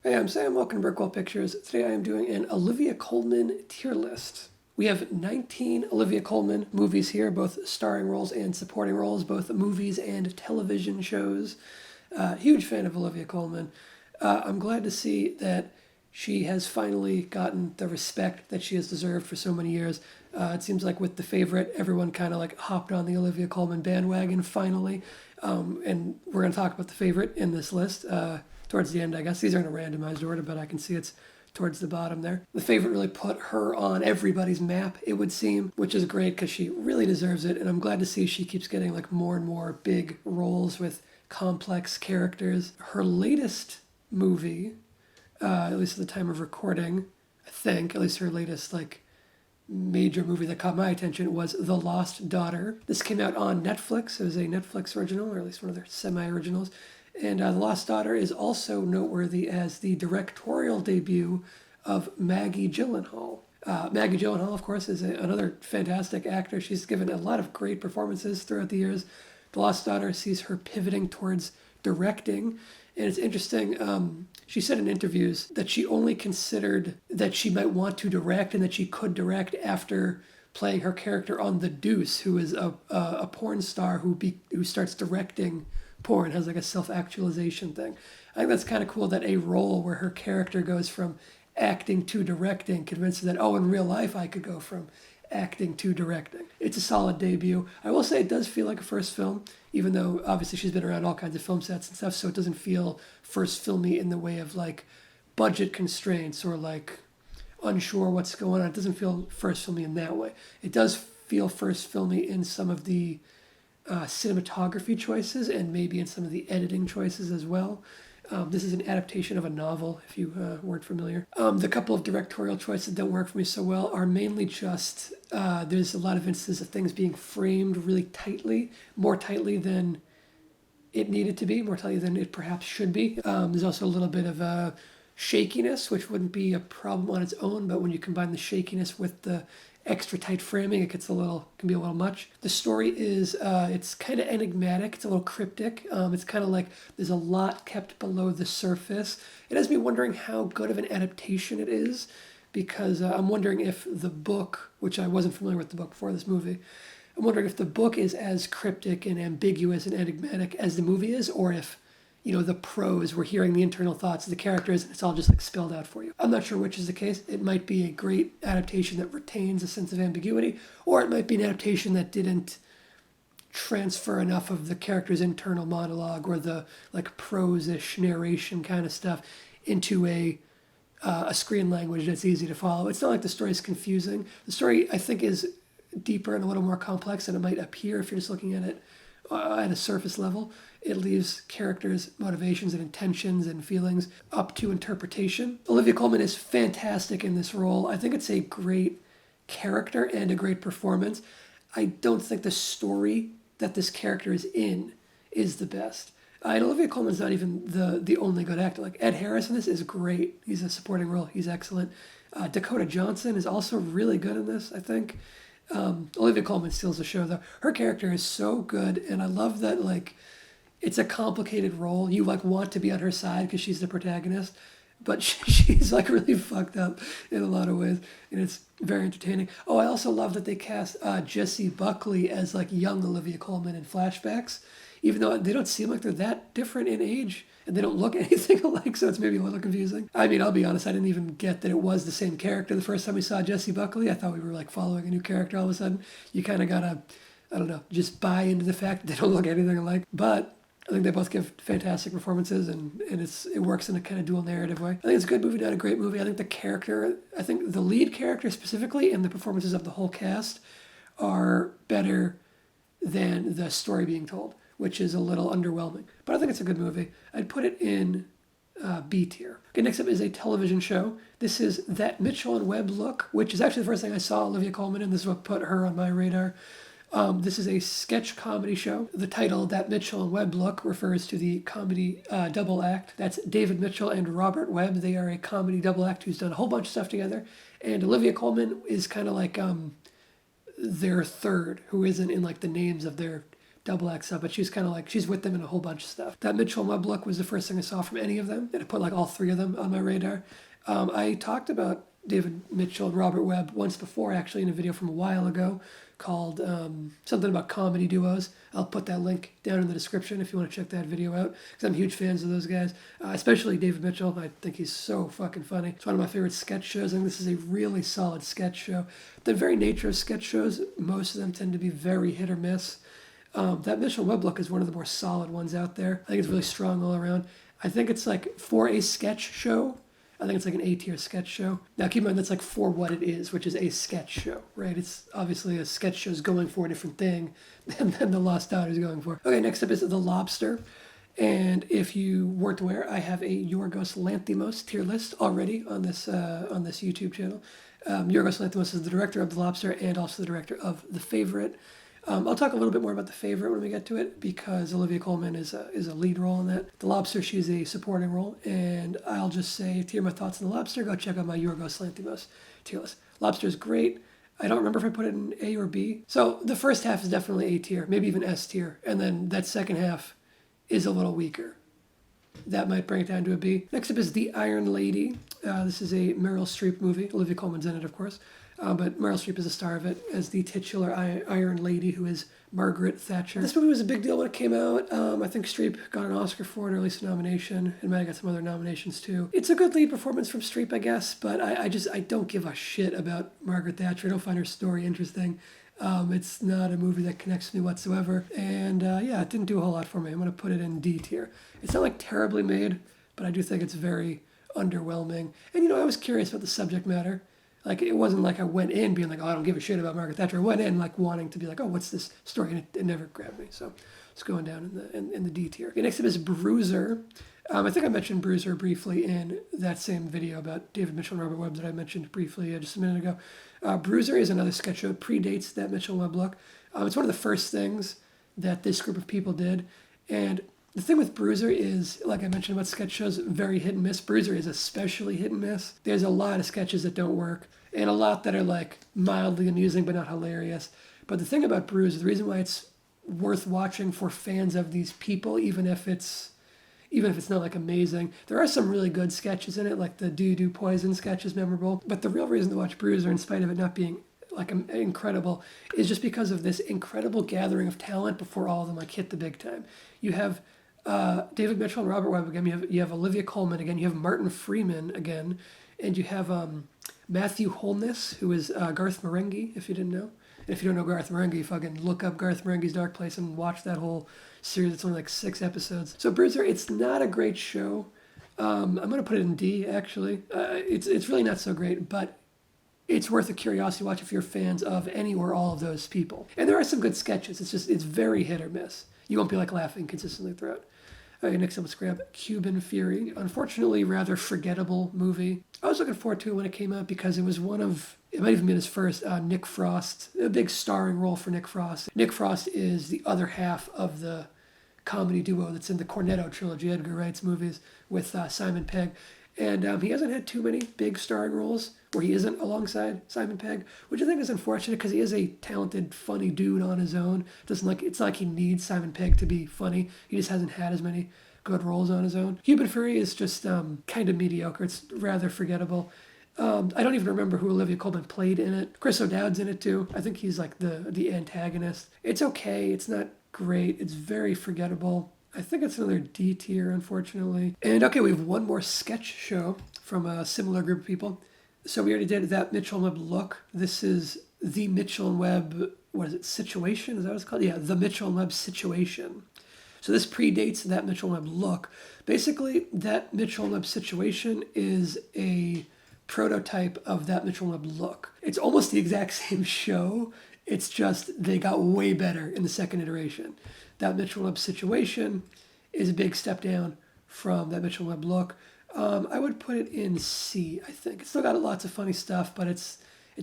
Hey, I'm Sam, welcome to Brickwall Pictures. Today I am doing an Olivia Colman tier list. We have 19 Olivia Colman movies here, both starring roles and supporting roles, both movies and television shows. Huge fan of Olivia Colman. I'm glad to see that she has finally gotten the respect that she has deserved for so many years. It seems like with The Favorite, everyone kind of like hopped on the Olivia Colman bandwagon finally. And we're going to talk about The Favorite in this list. Towards the end, I guess. These are in a randomized order, but I can see it's towards the bottom there. The Favorite really put her on everybody's map, it would seem, which is great because she really deserves it. And I'm glad to see she keeps getting like more and more big roles with complex characters. Her latest movie, at least at the time of recording, I think, at least her latest like major movie that caught my attention was The Lost Daughter. This came out on Netflix. It was a Netflix original, or at least one of their semi-originals. And The Lost Daughter is also noteworthy as the directorial debut of Maggie Gyllenhaal. Maggie Gyllenhaal, of course, is another fantastic actor. She's given a lot of great performances throughout the years. The Lost Daughter sees her pivoting towards directing. And it's interesting, she said in interviews that she only considered that she might want to direct and that she could direct after playing her character on The Deuce, who is a porn star who starts directing porn, has like a self-actualization thing. I think that's kind of cool that a role where her character goes from acting to directing convinces that, oh, in real life I could go from acting to directing. It's a solid debut. I will say it does feel like a first film, even though obviously she's been around all kinds of film sets and stuff, so it doesn't feel first filmy in the way of like budget constraints or like unsure what's going on. It doesn't feel first filmy in that way. It does feel first filmy in some of the cinematography choices and maybe in some of the editing choices as well. This is an adaptation of a novel, if you weren't familiar. The couple of directorial choices that don't work for me so well are mainly just there's a lot of instances of things being framed really tightly, more tightly than it needed to be, more tightly than it perhaps should be. There's also a little bit of shakiness, which wouldn't be a problem on its own, but when you combine the shakiness with the extra tight framing, it can be a little much. The story is, it's kind of enigmatic. It's a little cryptic. It's kind of like there's a lot kept below the surface. It has me wondering how good of an adaptation it is, because I'm wondering if the book, which I wasn't familiar with the book before this movie, I'm wondering if the book is as cryptic and ambiguous and enigmatic as the movie is, or if the prose, we're hearing the internal thoughts of the characters, and it's all just like spelled out for you. I'm not sure which is the case. It might be a great adaptation that retains a sense of ambiguity, or it might be an adaptation that didn't transfer enough of the character's internal monologue or the like prose-ish narration kind of stuff into a screen language that's easy to follow. It's not like the story is confusing. The story, I think, is deeper and a little more complex than it might appear if you're just looking at it at a surface level. It leaves characters' motivations and intentions and feelings up to interpretation. Olivia Colman is fantastic in this role. I think it's a great character and a great performance. I don't think the story that this character is in is the best. And Olivia Colman's not even the only good actor. Like Ed Harris in this is great. He's a supporting role. He's excellent. Dakota Johnson is also really good in this, I think. Olivia Colman steals the show, though. Her character is so good, and I love that, like, it's a complicated role. You, like, want to be on her side because she's the protagonist, but she's, like, really fucked up in a lot of ways, and it's very entertaining. Oh, I also love that they cast Jessie Buckley as, like, young Olivia Colman in flashbacks, even though they don't seem like they're that different in age, and they don't look anything alike, so it's maybe a little confusing. I mean, I'll be honest, I didn't even get that it was the same character the first time we saw Jessie Buckley. I thought we were like following a new character all of a sudden. You kind of gotta, I don't know, just buy into the fact that they don't look anything alike. But I think they both give fantastic performances, and it works in a kind of dual narrative way. I think it's a good movie, not a great movie. I think the lead character specifically and the performances of the whole cast are better than the story being told, which is a little underwhelming. But I think it's a good movie. I'd put it in B tier. Okay, next up is a television show. This is That Mitchell and Webb Look, which is actually the first thing I saw Olivia Colman in. This is what put her on my radar. This is a sketch comedy show. The title, That Mitchell and Webb Look, refers to the comedy double act. That's David Mitchell and Robert Webb. They are a comedy double act who's done a whole bunch of stuff together. And Olivia Colman is kind of like their third, who isn't in like the names of their double XL, but she's kind of like, she's with them in a whole bunch of stuff. That Mitchell and Webb Look was the first thing I saw from any of them, and I put like all three of them on my radar. I talked about David Mitchell and Robert Webb once before, actually, in a video from a while ago called something about comedy duos. I'll put that link down in the description if you want to check that video out, because I'm huge fans of those guys, especially David Mitchell. I think he's so fucking funny. It's one of my favorite sketch shows. I think this is a really solid sketch show. The very nature of sketch shows, most of them tend to be very hit or miss. That Mitchell and Webb Look is one of the more solid ones out there. I think it's really strong all around. I think it's like, for a sketch show, I think it's like an A-tier sketch show. Now keep in mind that's like for what it is, which is a sketch show, right? It's obviously a sketch show's going for a different thing than The Lost Daughter is going for. Okay, next up is The Lobster. And if you weren't aware, I have a Yorgos Lanthimos tier list already on this YouTube channel. Yorgos Lanthimos is the director of The Lobster and also the director of The Favorite. I'll talk a little bit more about The Favorite when we get to it, because Olivia Colman is a lead role in that. The Lobster, she's a supporting role, and I'll just say, to hear my thoughts on The Lobster, go check out my Yorgos Lanthimos tier list. Lobster is great. I don't remember if I put it in A or B. So the first half is definitely A tier, maybe even S tier, and then that second half is a little weaker. That might bring it down to a B. Next up is The Iron Lady. This is a Meryl Streep movie. Olivia Colman's in it, of course. But Meryl Streep is the star of it as the titular Iron Lady, who is Margaret Thatcher. This movie was a big deal when it came out. I think Streep got an Oscar for it, or at least a nomination. It might have got some other nominations too. It's a good lead performance from Streep, I guess, but I don't give a shit about Margaret Thatcher. I don't find her story interesting. It's not a movie that connects with me whatsoever. And yeah, it didn't do a whole lot for me. I'm going to put it in D tier. It's not like terribly made, but I do think it's very underwhelming. And I was curious about the subject matter. Like, it wasn't like I went in being like, oh, I don't give a shit about Margaret Thatcher. I went in like wanting to be like, oh, what's this story? And it never grabbed me. So it's going down in the D tier. Okay, next up is Bruiser. I think I mentioned Bruiser briefly in that same video about David Mitchell and Robert Webb that I mentioned briefly just a minute ago. Bruiser is another sketch show. It predates that Mitchell and Webb Look. It's one of the first things that this group of people did. And the thing with Bruiser is, like I mentioned about sketch shows, very hit and miss. Bruiser is especially hit and miss. There's a lot of sketches that don't work, and a lot that are like mildly amusing but not hilarious. But the thing about Bruiser, the reason why it's worth watching for fans of these people, even if it's not like amazing, there are some really good sketches in it, like the Do Poison sketch is memorable. But the real reason to watch Bruiser, in spite of it not being like incredible, is just because of this incredible gathering of talent before all of them like hit the big time. You have David Mitchell and Robert Webb again. You have Olivia Colman again. You have Martin Freeman again, and you have Matthew Holness, who is Garth Marenghi, if you didn't know. And if you don't know Garth Marenghi, fucking look up Garth Marenghi's Dark Place and watch that whole series. It's only like 6 episodes. So Bruiser, it's not a great show. I'm gonna put it in D actually. It's really not so great, but it's worth a curiosity watch if you're fans of any or all of those people. And there are some good sketches. It's very hit or miss. You won't be like laughing consistently throughout. Okay, next up, let's grab Cuban Fury. Unfortunately, rather forgettable movie. I was looking forward to it when it came out because it was it might even been his first, Nick Frost, a big starring role for Nick Frost. Nick Frost is the other half of the comedy duo that's in the Cornetto trilogy, Edgar Wright's movies, with Simon Pegg. And he hasn't had too many big starring roles where he isn't alongside Simon Pegg, which I think is unfortunate because he is a talented, funny dude on his own. It's not like he needs Simon Pegg to be funny. He just hasn't had as many good roles on his own. Cuban Fury is just kind of mediocre. It's rather forgettable. I don't even remember who Olivia Colman played in it. Chris O'Dowd's in it too. I think he's like the antagonist. It's okay. It's not great. It's very forgettable. I think it's another D tier, unfortunately. And okay, we have one more sketch show from a similar group of people. So we already did That Mitchell and Webb Look. This is The Mitchell and Webb, Situation? Is that what it's called? Yeah, The Mitchell and Webb Situation. So this predates That Mitchell and Webb Look. Basically, That Mitchell and Webb Situation is a prototype of That Mitchell and Webb Look. It's almost the exact same show. It's just they got way better in the second iteration. That Mitchell and Webb Situation is a big step down from That Mitchell and Webb Look. I would put it in C, I think. It's still got lots of funny stuff, but it's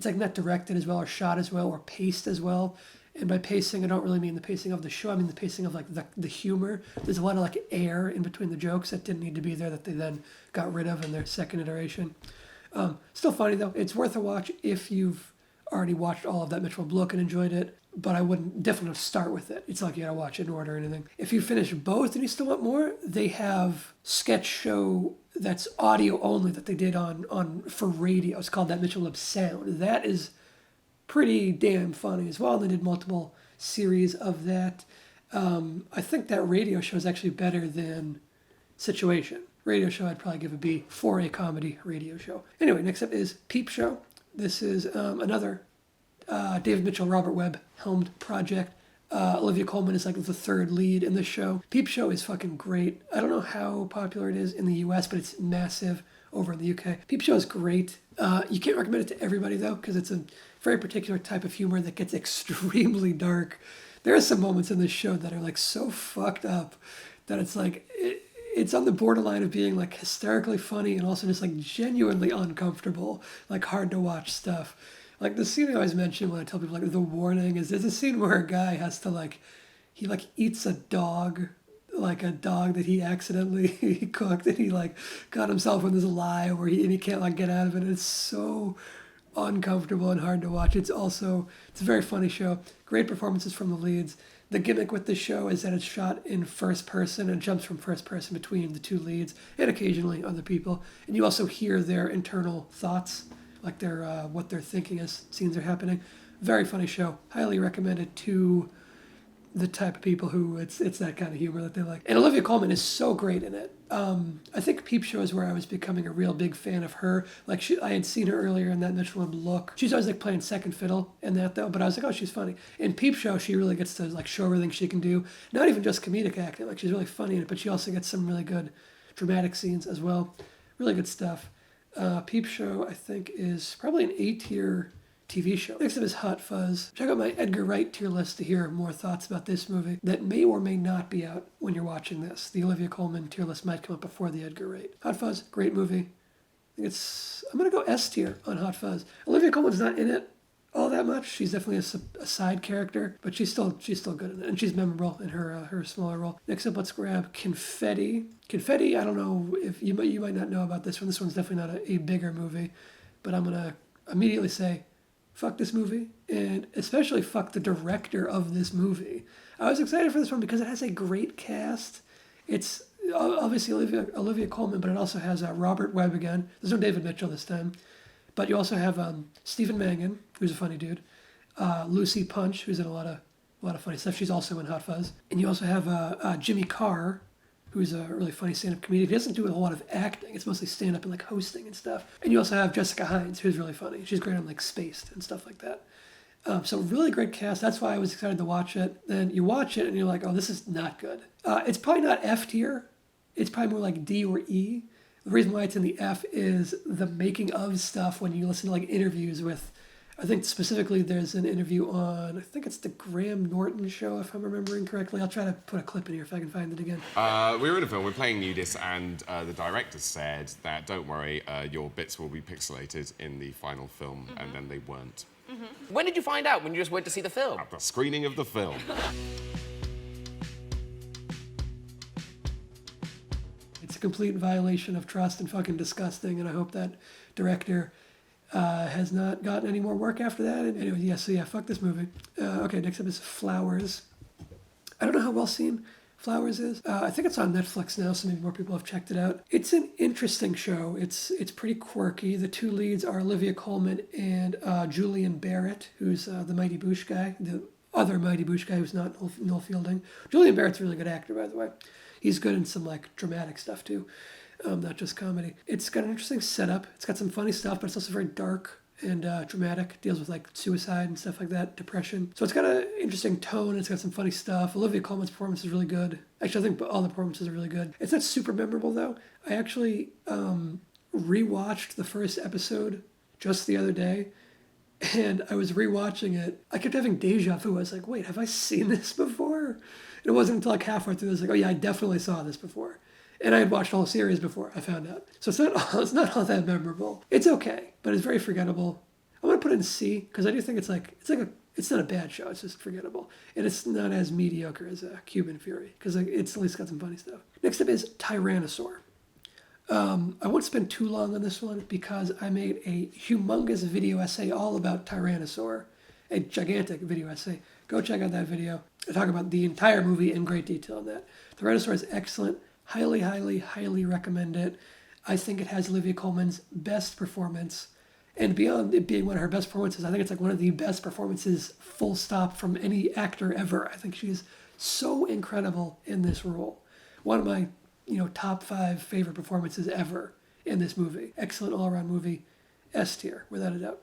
like not directed as well or shot as well or paced as well. And by pacing, I don't really mean the pacing of the show. I mean the pacing of like the humor. There's a lot of like air in between the jokes that didn't need to be there that they then got rid of in their second iteration. Still funny though. It's worth a watch if you've already watched all of that Mitchell and Webb Look and enjoyed it, but I wouldn't definitely start with it. It's not like you gotta watch it in order or anything. If you finish both and you still want more, they have sketch show that's audio only that they did on for radio. It's called that Mitchell and Webb Sound. That is pretty damn funny as well. They did multiple series of that. I think that radio show is actually better than Situation. Radio show I'd probably give a B for a comedy radio show. Anyway, next up is Peep Show. This is another David Mitchell, Robert Webb helmed project. Olivia Colman is like the third lead in the show. Peep Show is fucking great. I don't know how popular it is in the US, but it's massive over in the UK. Peep Show is great. You can't recommend it to everybody though, because it's a very particular type of humor that gets extremely dark. There are some moments in this show that are like so fucked up that it's like, it's on the borderline of being like hysterically funny and also just like genuinely uncomfortable, like hard to watch stuff. Like the scene I always mention when I tell people like the warning is there's a scene where a guy has to like, he like eats a dog, like a dog that he accidentally cooked, and he like got himself in this lie where he can't like get out of it. It's so uncomfortable and hard to watch. It's a very funny show. Great performances from the leads. The gimmick with the show is that it's shot in first person and jumps from first person between the two leads and occasionally other people. And you also hear their internal thoughts, like their what they're thinking as scenes are happening. Very funny show. Highly recommended to the type of people who it's that kind of humor that they like. And Olivia Colman is so great in it. I think Peep Show is where I was becoming a real big fan of her. Like I had seen her earlier in that Mitchell and Webb Look. She's always like playing second fiddle in that though, but I was like, oh, she's funny. In Peep Show, she really gets to like show everything she can do. Not even just comedic acting, like she's really funny in it, but she also gets some really good dramatic scenes as well. Really good stuff. Peep Show, I think, is probably an A-tier TV show. Next up is Hot Fuzz. Check out my Edgar Wright tier list to hear more thoughts about this movie that may or may not be out when you're watching this. The Olivia Colman tier list might come up before the Edgar Wright. Hot Fuzz, great movie. I'm gonna go S tier on Hot Fuzz. Olivia Colman's not in it all that much. She's definitely a side character, but she's still good in it, and she's memorable in her smaller role. Next up, let's grab Confetti. Confetti, I don't know if you might not know about this one. This one's definitely not a bigger movie, but I'm gonna immediately say, fuck this movie, and especially fuck the director of this movie. I was excited for this one because it has a great cast. It's obviously Olivia Colman, but it also has Robert Webb again. There's no David Mitchell this time. But you also have Stephen Mangan, who's a funny dude. Lucy Punch, who's in a lot of funny stuff. She's also in Hot Fuzz. And you also have Jimmy Carr, who's a really funny stand-up comedian. He doesn't do a whole lot of acting. It's mostly stand-up and like hosting and stuff. And you also have Jessica Hines, who's really funny. She's great on like Spaced and stuff like that. So really great cast. That's why I was excited to watch it. Then you watch it and you're like, oh, this is not good. It's probably not F tier. It's probably more like D or E. The reason why it's in the F is the making of stuff when you listen to like interviews with, I think specifically there's an interview on, I think it's the Graham Norton show, if I'm remembering correctly. I'll try to put a clip in here if I can find it again. We were in a film, we're playing nudists, and the director said that, don't worry, your bits will be pixelated in the final film, and then they weren't. When did you find out? When you just went to see the film? At the screening of the film. It's a complete violation of trust and fucking disgusting, and I hope that director has not gotten any more work after that. And anyway, fuck this movie. Okay, next up is Flowers. I don't know how well seen Flowers is. I think it's on Netflix now, so maybe more people have checked it out. It's an interesting show. It's pretty quirky. The two leads are Olivia Colman and Julian Barrett, who's the Mighty Boosh guy, the other Mighty Boosh guy who's not Noel Fielding. Julian Barrett's a really good actor, by the way. He's good in some like dramatic stuff too, not just comedy. It's got an interesting setup. It's got some funny stuff, but it's also very dark and dramatic. Deals with like suicide and stuff like that, depression. So it's got an interesting tone. It's got some funny stuff. Olivia Colman's performance is really good. Actually, I think all the performances are really good. It's not super memorable though. I actually rewatched the first episode just the other day, and I was rewatching it. I kept having deja vu. I was like, wait, have I seen this before? And it wasn't until like halfway through I was like, oh yeah, I definitely saw this before. And I had watched the whole series before, I found out. So it's not all that memorable. It's okay, but it's very forgettable. I'm gonna put it in C, because I do think it's not a bad show, it's just forgettable. And it's not as mediocre as Cuban Fury, because it's at least got some funny stuff. Next up is Tyrannosaur. I won't spend too long on this one because I made a humongous video essay all about Tyrannosaur, a gigantic video essay. Go check out that video. I talk about the entire movie in great detail on that. Tyrannosaur is excellent. Highly, highly, highly recommend it. I think it has Olivia Colman's best performance. And beyond it being one of her best performances, I think it's like one of the best performances, full stop, from any actor ever. I think she is so incredible in this role. One of my, top 5 favorite performances ever in this movie. Excellent all-around movie. S tier, without a doubt.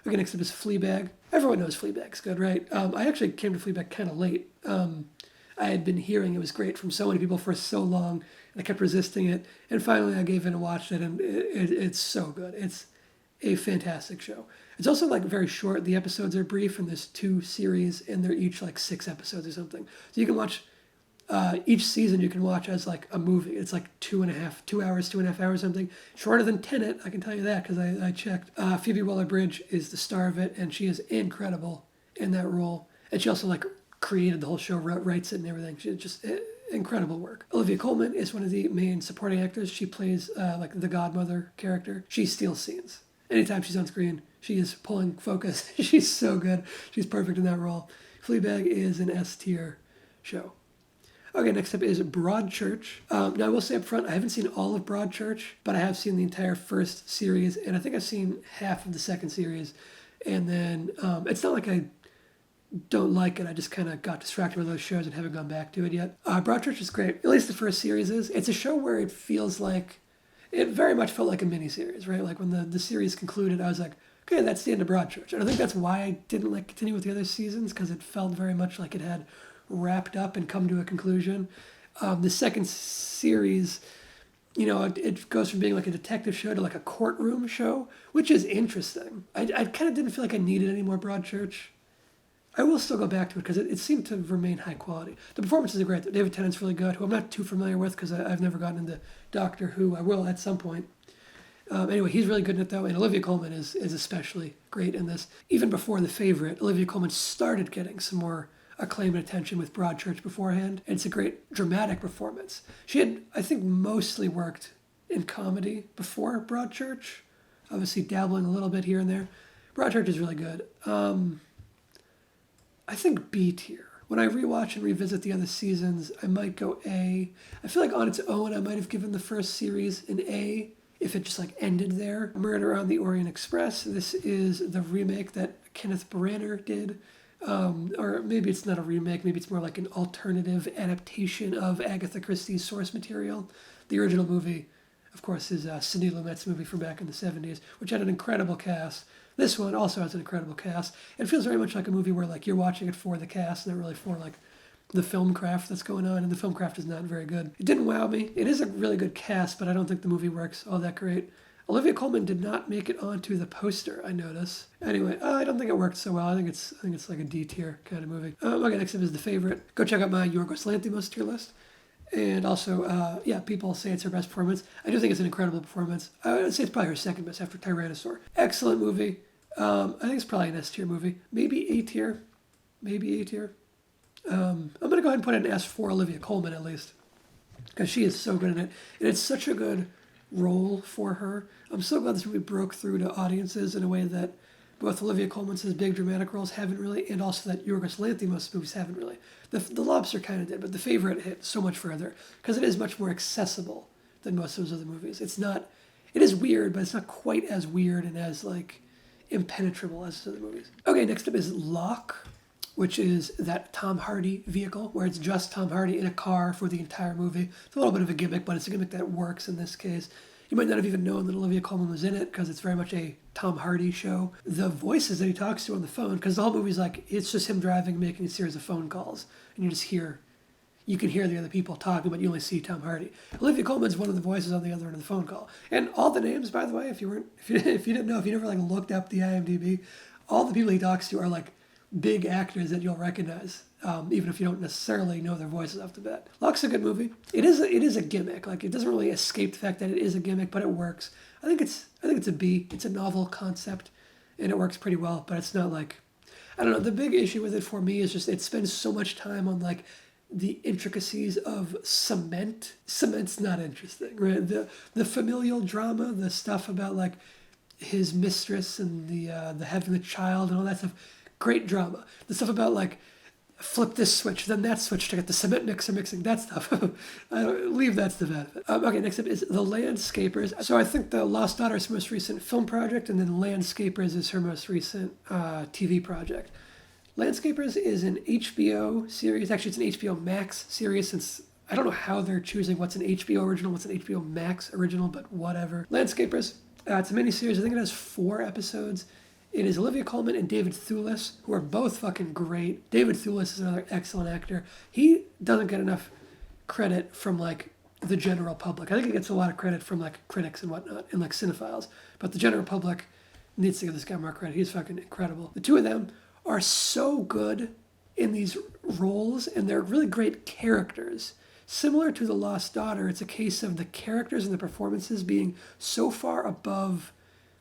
Okay, next up is Fleabag. Everyone knows Fleabag's good, right? I actually came to Fleabag kind of late. I had been hearing it was great from so many people for so long, and I kept resisting it. And finally I gave in and watched it, and it's so good. It's a fantastic show. It's also like very short. The episodes are brief, and there's 2 series, and they're each like 6 episodes or something. So you can watch each season. You can watch as like a movie. It's like 2.5 hours, something shorter than Tenet. I can tell you that because I checked. Phoebe Waller-Bridge is the star of it, and she is incredible in that role. And she also like created the whole show, writes it and everything. She just incredible work. Olivia Colman is one of the main supporting actors. She plays like the godmother character. She steals scenes. Anytime she's on screen, she is pulling focus. She's so good. She's perfect in that role. Fleabag is an S tier show. Okay, next up is Broadchurch. Now, I will say up front, I haven't seen all of Broadchurch, but I have seen the entire first series, and I think I've seen half of the second series. And then it's not like I don't like it. I just kind of got distracted with those shows and haven't gone back to it yet. Broadchurch is great. At least the first series is. It's a show where it feels like, it very much felt like a miniseries, right? Like when the series concluded, I was like, okay, that's the end of Broadchurch. And I think that's why I didn't like continue with the other seasons, because it felt very much like it had wrapped up and come to a conclusion. The second series, it goes from being like a detective show to like a courtroom show, which is interesting. I kind of didn't feel like I needed any more Broadchurch. I will still go back to it because it seemed to remain high quality. The performances are great. David Tennant's really good, who I'm not too familiar with because I've never gotten into Doctor Who. I will at some point. Anyway, he's really good in it though, and Olivia Colman is especially great in this. Even before The Favourite, Olivia Colman started getting some more acclaim and attention with Broadchurch beforehand, and it's a great dramatic performance. She had, I think, mostly worked in comedy before Broadchurch, obviously dabbling a little bit here and there. Broadchurch is really good. I think B tier. When I rewatch and revisit the other seasons, I might go A. I feel like on its own, I might have given the first series an A if it just like ended there. Murder on the Orient Express. This is the remake that Kenneth Branagh did. Or maybe it's not a remake, maybe it's more like an alternative adaptation of Agatha Christie's source material. The original movie, of course, is Sidney Lumet's movie from back in the 70s, which had an incredible cast. This one also has an incredible cast. It feels very much like a movie where like you're watching it for the cast, not really for like the film craft that's going on, and the film craft is not very good. It didn't wow me. It is a really good cast, but I don't think the movie works all that great. Olivia Colman did not make it onto the poster, I notice. Anyway, I don't think it worked so well. I think it's like a D tier kind of movie. Okay, next up is The Favourite. Go check out my Yorgos Lanthimos tier list. And also, people say it's her best performance. I do think it's an incredible performance. I would say it's probably her second best after Tyrannosaur. Excellent movie. I think it's probably an S tier movie. Maybe A tier. I'm going to go ahead and put it in S for Olivia Colman at least, because she is so good in it. And it's such a good role for her. I'm so glad this movie broke through to audiences in a way that both Olivia Colman's big dramatic roles haven't really, and also that Yorgos Lanthimos movies haven't really. The Lobster kind of did, but The Favourite hit so much further because it is much more accessible than most of those other movies. It is weird, but it's not quite as weird and as like impenetrable as the other movies. Okay, next up is Locke, which is that Tom Hardy vehicle where it's just Tom Hardy in a car for the entire movie. It's a little bit of a gimmick, but it's a gimmick that works in this case. You might not have even known that Olivia Colman was in it because it's very much a Tom Hardy show. The voices that he talks to on the phone, because the whole movie's like, it's just him driving, making a series of phone calls, and you can hear the other people talking, but you only see Tom Hardy. Olivia Colman's one of the voices on the other end of the phone call. And all the names, by the way, if you didn't know, if you never like looked up the IMDb, all the people he talks to are like big actors that you'll recognize, even if you don't necessarily know their voices off the bat. Locke's a good movie. It is a gimmick. Like, it doesn't really escape the fact that it is a gimmick, but it works. I think it's a B. It's a novel concept, and it works pretty well. But it's not like, I don't know. The big issue with it for me is just it spends so much time on like the intricacies of cement. Cement's not interesting, right? The familial drama, the stuff about like his mistress and the having the child and all that stuff, great drama. The stuff about like flip this switch, then that switch to get the cement mixer mixing, that stuff. I don't leave that stuff out of it. Okay, next up is The Landscapers. So I think The Lost Daughter is her most recent film project, and then Landscapers is her most recent TV project. Landscapers is an HBO series. Actually, it's an HBO Max series, since I don't know how they're choosing what's an HBO original, what's an HBO Max original, but whatever. Landscapers, it's a miniseries. I think it has 4 episodes. It is Olivia Colman and David Thewlis, who are both fucking great. David Thewlis is another excellent actor. He doesn't get enough credit from like the general public. I think he gets a lot of credit from like critics and whatnot and like cinephiles, but the general public needs to give this guy more credit. He's fucking incredible. The two of them are so good in these roles, and they're really great characters. Similar to The Lost Daughter, it's a case of the characters and the performances being so far above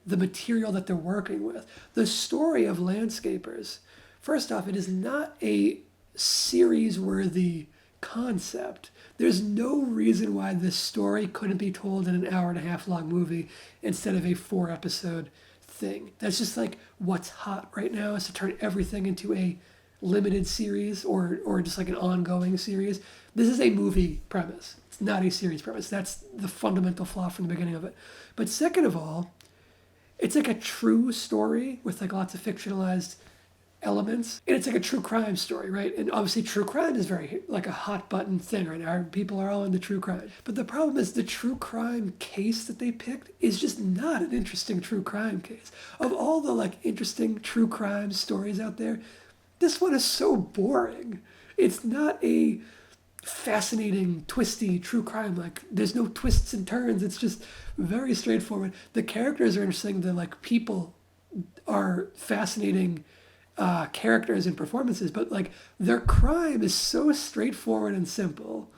the material that they're working with. The story of Landscapers, first off, it is not a series-worthy concept. There's no reason why this story couldn't be told in an 1.5 hour long movie instead of a 4-episode thing. That's just like what's hot right now, is to turn everything into a limited series or just like an ongoing series. This is a movie premise. It's not a series premise. That's the fundamental flaw from the beginning of it. But second of all, it's like a true story with like lots of fictionalized elements. And it's like a true crime story, right? And obviously true crime is very like a hot button thing right now. People are all into true crime. But the problem is the true crime case that they picked is just not an interesting true crime case. Of all the like interesting true crime stories out there, this one is so boring. It's not a fascinating, twisty true crime. Like there's no twists and turns. It's just very straightforward. The characters are interesting. The like people are fascinating characters and performances, but like their crime is so straightforward and simple.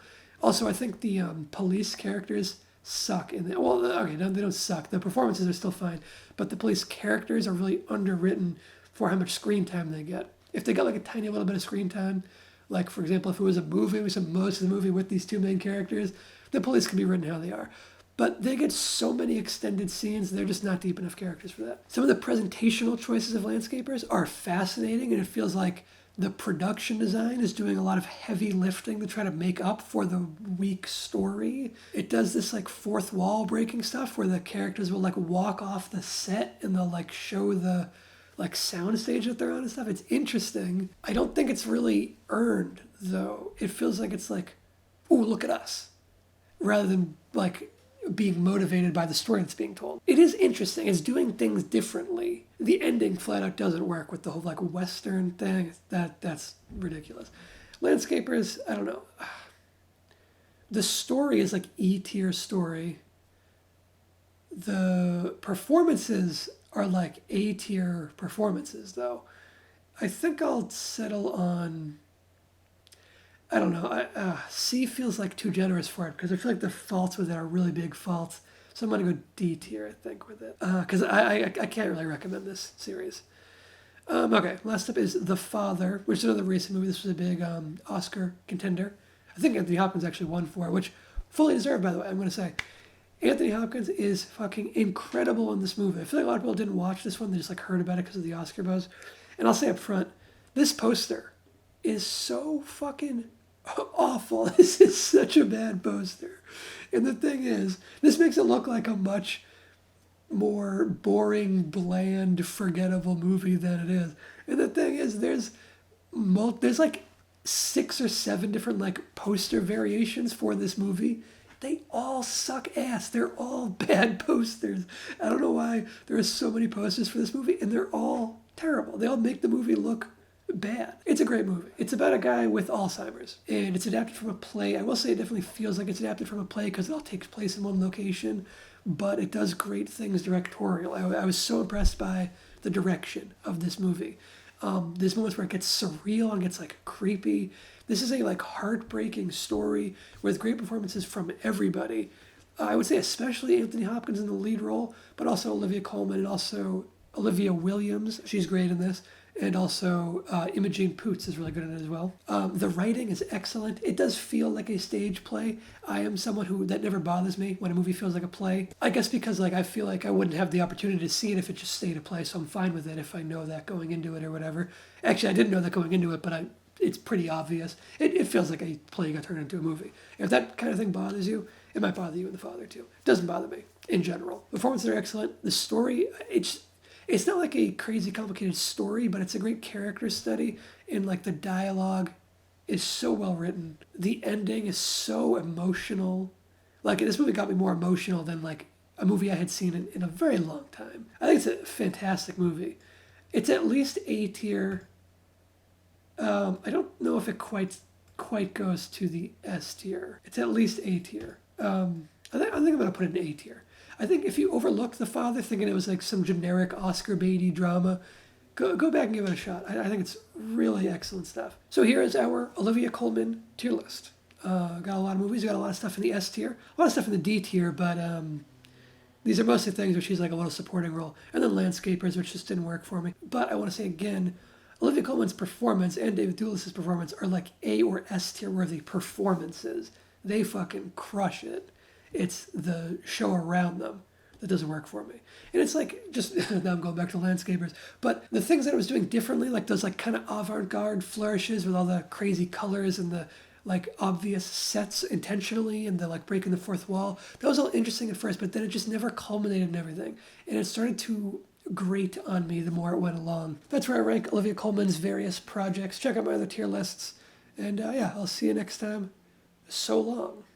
Also, I think the police characters suck in the, well, okay, no, they don't suck. The performances are still fine, but the police characters are really underwritten for how much screen time they get. If they got like a tiny little bit of screen time, like for example, if it was a movie, we spent most of the movie with these two main characters, the police can be written how they are. But they get so many extended scenes, they're just not deep enough characters for that. Some of the presentational choices of Landscapers are fascinating, and it feels like the production design is doing a lot of heavy lifting to try to make up for the weak story. It does this like fourth wall breaking stuff where the characters will like walk off the set and they'll like show the like soundstage that they're on and stuff. It's interesting. I don't think it's really earned though. It feels like it's like, ooh, look at us, rather than like being motivated by the story that's being told. It is interesting. It's doing things differently. The ending flat out doesn't work with the whole like Western thing. That's ridiculous. Landscapers, I don't know. The story is like E-tier story. The performances are like A-tier performances though. I think I'll settle on, I don't know. C feels like too generous for it because I feel like the faults with it are really big faults. So I'm going to go D tier, I think, with it. Because I can't really recommend this series. Okay, last up is The Father, which is another recent movie. This was a big Oscar contender. I think Anthony Hopkins actually won for it, which fully deserved, by the way, I'm going to say. Anthony Hopkins is fucking incredible in this movie. I feel like a lot of people didn't watch this one. They just like heard about it because of the Oscar buzz. And I'll say up front, this poster is so fucking awful. This is such a bad poster. And the thing is, this makes it look like a much more boring, bland, forgettable movie than it is. And the thing is, there's like 6 or 7 different like poster variations for this movie. They all suck ass. They're all bad posters. I don't know why there are so many posters for this movie, and they're all terrible. They all make the movie look bad. It's a great movie. It's about a guy with Alzheimer's, and it's adapted from a play. I will say it definitely feels like it's adapted from a play because it all takes place in one location, but it does great things directorial. I was so impressed by the direction of this movie. There's moments where it gets surreal and gets like creepy. This is a like heartbreaking story with great performances from everybody. I would say especially Anthony Hopkins in the lead role, but also Olivia Colman and also Olivia Williams. She's great in this. And also, Imogen Poots is really good in it as well. The writing is excellent. It does feel like a stage play. I am someone that never bothers me when a movie feels like a play. I guess because like I feel like I wouldn't have the opportunity to see it if it just stayed a play, so I'm fine with it if I know that going into it or whatever. Actually, I didn't know that going into it, but it's pretty obvious. It feels like a play got turned into a movie. If that kind of thing bothers you, it might bother you and the father too. It doesn't bother me in general. Performances are excellent. The story, it's not like a crazy complicated story, but it's a great character study, and like the dialogue is so well written. The ending is so emotional. Like this movie got me more emotional than like a movie I had seen in a very long time. I think it's a fantastic movie. It's at least A tier. I don't know if it quite goes to the S tier. It's at least A tier. I think I'm gonna put it in A tier. I think if you overlook The Father, thinking it was like some generic Oscar baity drama, go back and give it a shot. I think it's really excellent stuff. So here is our Olivia Colman tier list. Got a lot of movies, got a lot of stuff in the S tier, a lot of stuff in the D tier, but these are mostly things where she's like a little supporting role. And then Landscapers, which just didn't work for me. But I want to say again, Olivia Colman's performance and David Thewlis's performance are like A or S tier worthy performances. They fucking crush it. It's the show around them that doesn't work for me. And it's like, just, now I'm going back to Landscapers, but the things that it was doing differently, like those like kind of avant-garde flourishes with all the crazy colors and the like obvious sets intentionally and the like breaking the fourth wall, that was all interesting at first, but then it just never culminated in everything. And it started to grate on me the more it went along. That's where I rank Olivia Colman's various projects. Check out my other tier lists. And yeah, I'll see you next time. So long.